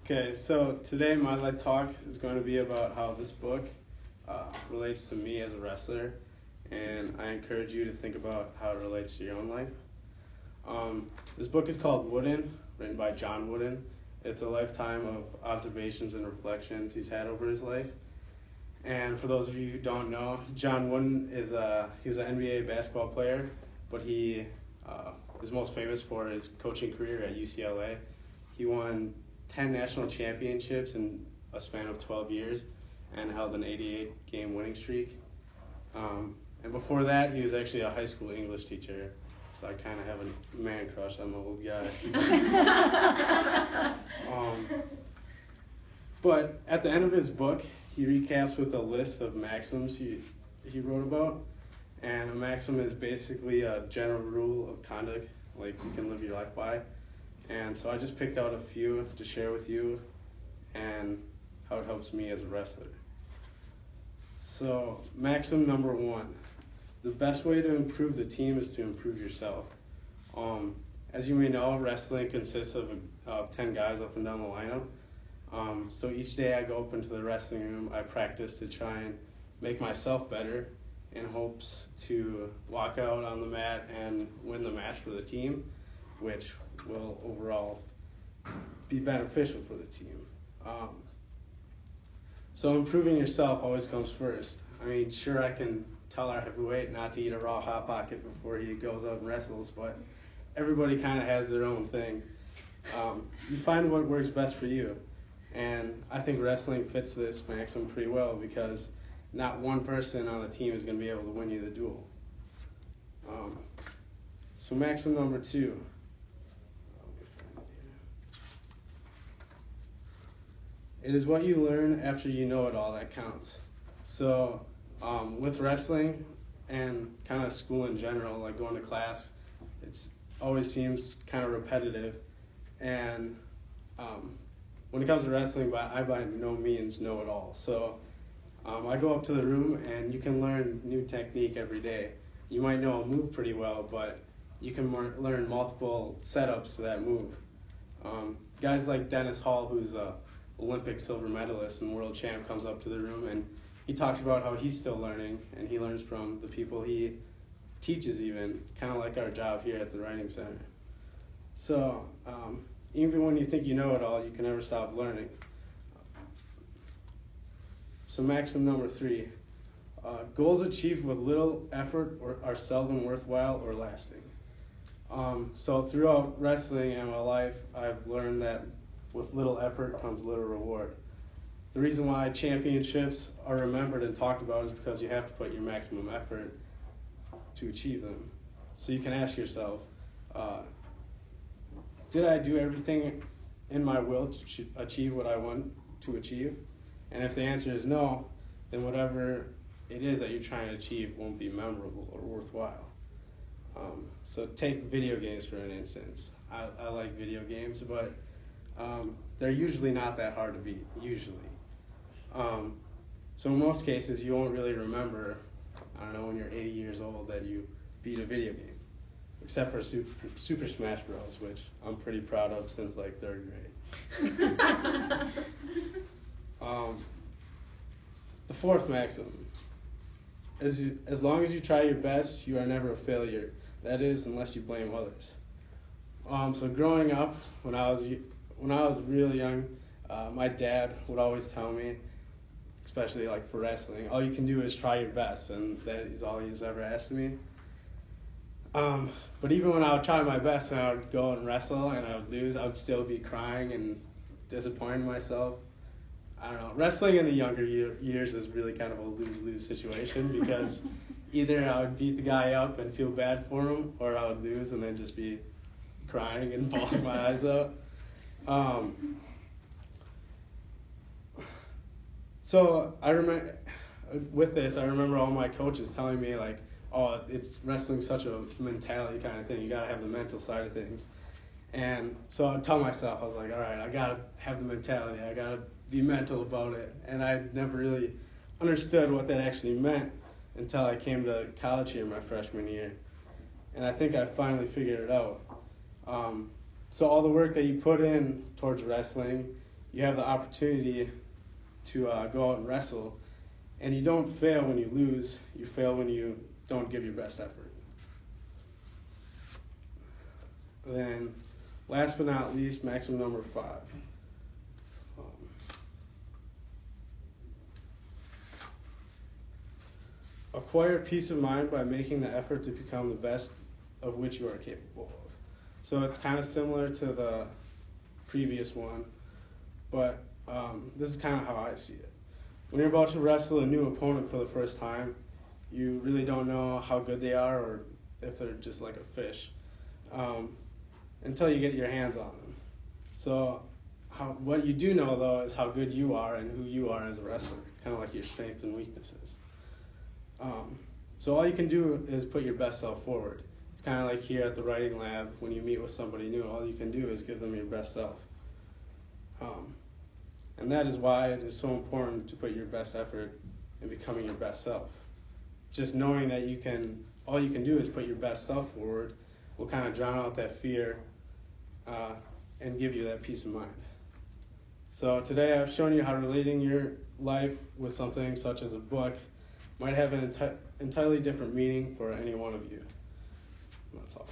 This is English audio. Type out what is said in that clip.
Okay, so today my life talk is going to be about how this book relates to me as a wrestler, and I encourage you to think about how it relates to your own life. This book is called Wooden, written by John Wooden. It's a lifetime of observations and reflections he's had over his life. And for those of you who don't know, John Wooden he was an NBA basketball player, but he is most famous for his coaching career at UCLA. He won 10 national championships in a span of 12 years and held an 88-game winning streak. And before that, he was actually a high school English teacher, so I kind of have a man crush on the old guy. But at the end of his book, he recaps with a list of maxims he wrote about. And a maxim is basically a general rule of conduct, like you can live your life by. And so I just picked out a few to share with you and how it helps me as a wrestler. So maxim number 1, the best way to improve the team is to improve yourself. As you may know, wrestling consists of 10 guys up and down the lineup. So each day I go up into the wrestling room, I practice to try and make myself better in hopes to walk out on the mat and win the match for the team, which will overall be beneficial for the team. So improving yourself always comes first. I mean, sure, I can tell our heavyweight not to eat a raw Hot Pocket before he goes out and wrestles, but everybody kind of has their own thing. You find what works best for you. And I think wrestling fits this maxim pretty well because not one person on the team is going to be able to win you the duel. So maxim number 2. It is what you learn after you know it all that counts. So with wrestling and kind of school in general, like going to class, it always seems kind of repetitive. And when it comes to wrestling, I by no means know it all. So I go up to the room and you can learn new technique every day. You might know a move pretty well, but you can learn multiple setups to that move. Guys like Dennis Hall, who's a Olympic silver medalist and world champ, comes up to the room and he talks about how he's still learning, and he learns from the people he teaches even, kind of like our job here at the Writing Center. So even when you think you know it all, you can never stop learning. So maxim number 3, goals achieved with little effort are seldom worthwhile or lasting. So throughout wrestling and my life, I've learned that with little effort comes little reward. The reason why championships are remembered and talked about is because you have to put your maximum effort to achieve them. So you can ask yourself, did I do everything in my will to achieve what I want to achieve? And if the answer is no, then whatever it is that you're trying to achieve won't be memorable or worthwhile. So take video games for an instance. I like video games, but they're usually not that hard to beat, usually. So in most cases, you won't really remember, I don't know, when you're 80 years old that you beat a video game, except for Super Smash Bros., which I'm pretty proud of since like 3rd grade. The 4th maxim, as long as you try your best, you are never a failure. That is, unless you blame others. So growing up, when I was really young, my dad would always tell me, especially like for wrestling, all you can do is try your best, and that is all he's ever asked me. But even when I would try my best and I would go and wrestle and I would lose, I would still be crying and disappointing myself. I don't know. Wrestling in the younger years is really kind of a lose-lose situation because either I would beat the guy up and feel bad for him, or I would lose and then just be crying and bawling my eyes out. So I remember all my coaches telling me like, oh, wrestling's such a mentality kind of thing. You gotta have the mental side of things. And so I would tell myself, I was like, all right, I gotta have the mentality. I gotta be mental about it. And I never really understood what that actually meant until I came to college here my freshman year. And I think I finally figured it out. So all the work that you put in towards wrestling, you have the opportunity to go out and wrestle, and you don't fail when you lose, you fail when you don't give your best effort. Then, last but not least, maximum number 5. Acquire peace of mind by making the effort to become the best of which you are capable of. So it's kind of similar to the previous one, but this is kind of how I see it. When you're about to wrestle a new opponent for the first time, you really don't know how good they are or if they're just like a fish until you get your hands on them. So what you do know, though, is how good you are and who you are as a wrestler, kind of like your strengths and weaknesses. So all you can do is put your best self forward. It's kind of like here at the writing lab, when you meet with somebody new, all you can do is give them your best self. And that is why it is so important to put your best effort in becoming your best self. Just knowing that all you can do is put your best self forward will kind of drown out that fear and give you that peace of mind. So today I've shown you how relating your life with something such as a book might have an entirely different meaning for any one of you. That's all.